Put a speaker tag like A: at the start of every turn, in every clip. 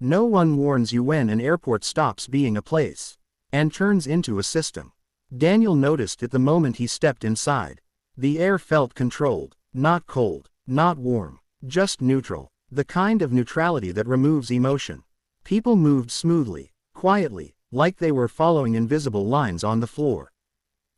A: No one warns you when an airport stops being a place and turns into a system. Daniel noticed it the moment he stepped inside. The air felt controlled, not cold, not warm, just neutral, the kind of neutrality that removes emotion. People moved smoothly, quietly, like they were following invisible lines on the floor.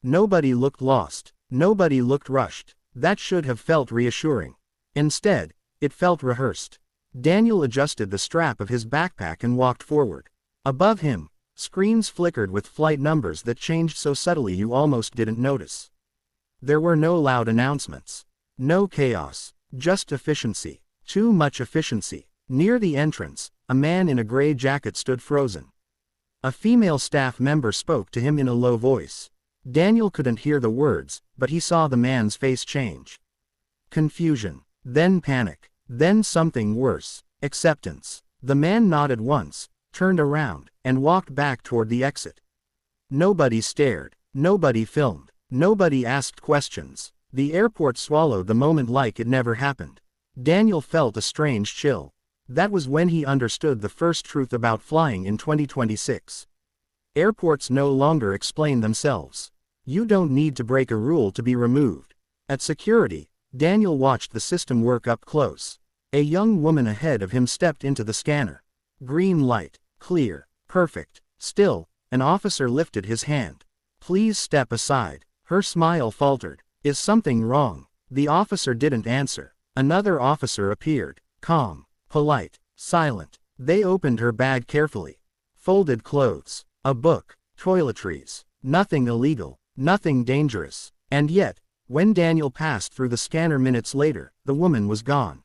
A: Nobody looked lost, nobody looked rushed. That should have felt reassuring. Instead, it felt rehearsed. Daniel adjusted the strap of his backpack and walked forward. Above him, screens flickered with flight numbers that changed so subtly you almost didn't notice. There were no loud announcements. No chaos, just efficiency. Too much efficiency. Near the entrance, a man in a gray jacket stood frozen. A female staff member spoke to him in a low voice. Daniel couldn't hear the words, but he saw the man's face change. Confusion, then panic, then something worse, acceptance. The man nodded once, turned around, and walked back toward the exit. Nobody stared, nobody filmed, nobody asked questions. The airport swallowed the moment like it never happened. Daniel felt a strange chill. That was when he understood the first truth about flying in 2026. Airports no longer explain themselves. You don't need to break a rule to be removed. At security, Daniel watched the system work up close. A young woman ahead of him stepped into the scanner. Green light, clear, perfect. Still, an officer lifted his hand. Please step aside. Her smile faltered. Is something wrong? The officer didn't answer. Another officer appeared, calm, polite, silent. They opened her bag carefully. Folded clothes, a book, toiletries. Nothing illegal, nothing dangerous. And yet, when Daniel passed through the scanner minutes later, the woman was gone.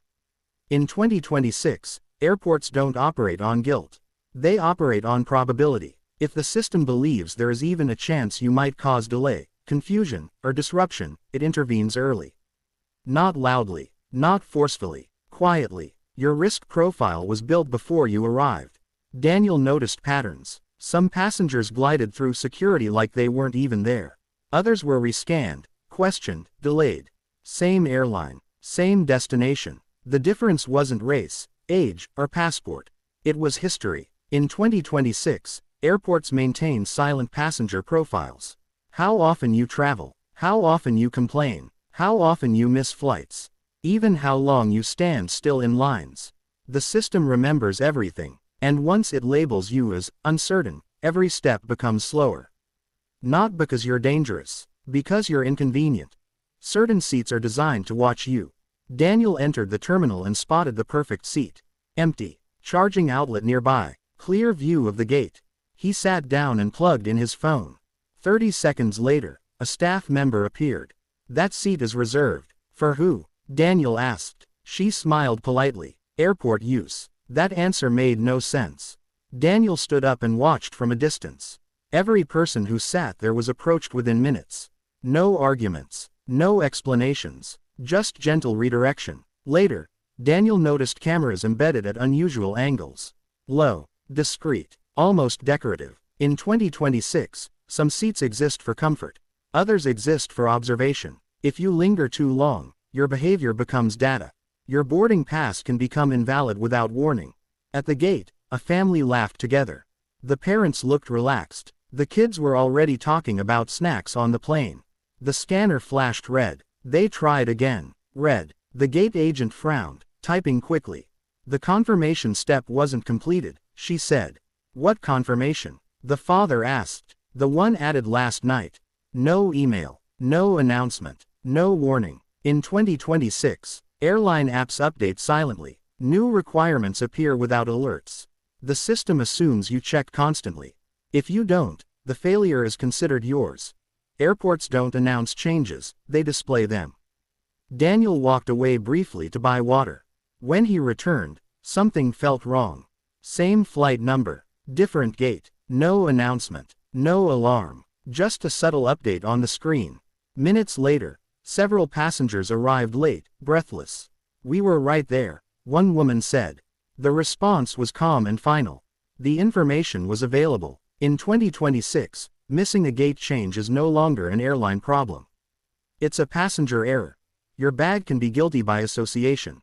A: In 2026, airports don't operate on guilt. They operate on probability. If the system believes there is even a chance you might cause delay, confusion, or disruption, it intervenes early. Not loudly, not forcefully, quietly. Your risk profile was built before you arrived. Daniel noticed patterns. Some passengers glided through security like they weren't even there. Others were rescanned, questioned, delayed. Same airline, same destination. The difference wasn't race, age, or passport. It was history. In 2026, airports maintain silent passenger profiles. How often you travel, how often you complain, how often you miss flights, even how long you stand still in lines. The system remembers everything, and once it labels you as uncertain, every step becomes slower. Not because you're dangerous, because you're inconvenient. Certain seats are designed to watch you. Daniel entered the terminal and spotted the perfect seat. Empty, charging outlet nearby, clear view of the gate. He sat down and plugged in his phone. 30 seconds later, a staff member appeared. That seat is reserved. For who? Daniel asked. She smiled politely. Airport use. That answer made no sense. Daniel stood up and watched from a distance. Every person who sat there was approached within minutes. No arguments, no explanations, just gentle redirection. Later, Daniel noticed cameras embedded at unusual angles. Low, discreet, almost decorative. In 2026, some seats exist for comfort. Others exist for observation. If you linger too long, your behavior becomes data. Your boarding pass can become invalid without warning. At the gate, a family laughed together. The parents looked relaxed. The kids were already talking about snacks on the plane. The scanner flashed red. They tried again. Red. The gate agent frowned, typing quickly. The confirmation step wasn't completed, she said. What confirmation? The father asked. The one added last night. No email, no announcement, no warning. In 2026, airline apps update silently. New requirements appear without alerts. The system assumes you check constantly. If you don't, the failure is considered yours. Airports don't announce changes, they display them. Daniel walked away briefly to buy water. When he returned, something felt wrong. Same flight number, different gate, no announcement, no alarm, just a subtle update on the screen. Minutes later, several passengers arrived late, breathless. We were right there, one woman said. The response was calm and final. The information was available. In 2026, missing a gate change is no longer an airline problem. It's a passenger error. Your bag can be guilty by association.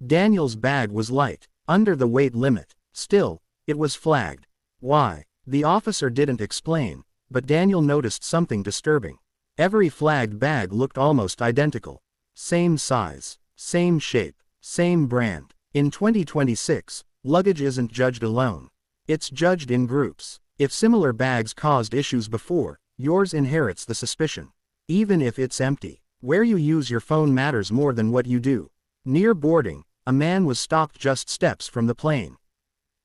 A: Daniel's bag was light, under the weight limit. Still, it was flagged. Why? The officer didn't explain, but Daniel noticed something disturbing. Every flagged bag looked almost identical. Same size, same shape, same brand. In 2026, luggage isn't judged alone. It's judged in groups. If similar bags caused issues before, yours inherits the suspicion. Even if it's empty. Where you use your phone matters more than what you do. Near boarding, a man was stopped just steps from the plane.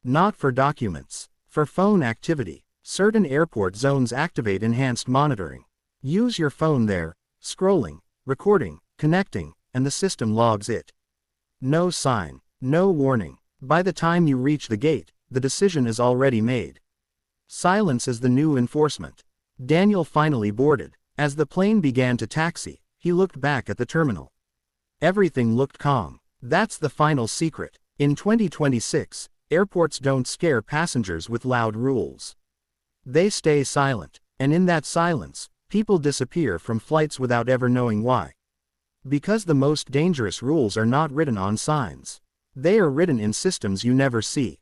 A: Not for documents. For phone activity. Certain airport zones activate enhanced monitoring. Use your phone there, scrolling, recording, connecting, and the system logs it. No sign, no warning. By the time you reach the gate, the decision is already made. Silence is the new enforcement. Daniel finally boarded. As the plane began to taxi, he looked back at the terminal. Everything looked calm. That's the final secret. In 2026, airports don't scare passengers with loud rules. They stay silent, and in that silence, people disappear from flights without ever knowing why. Because the most dangerous rules are not written on signs. They are written in systems you never see.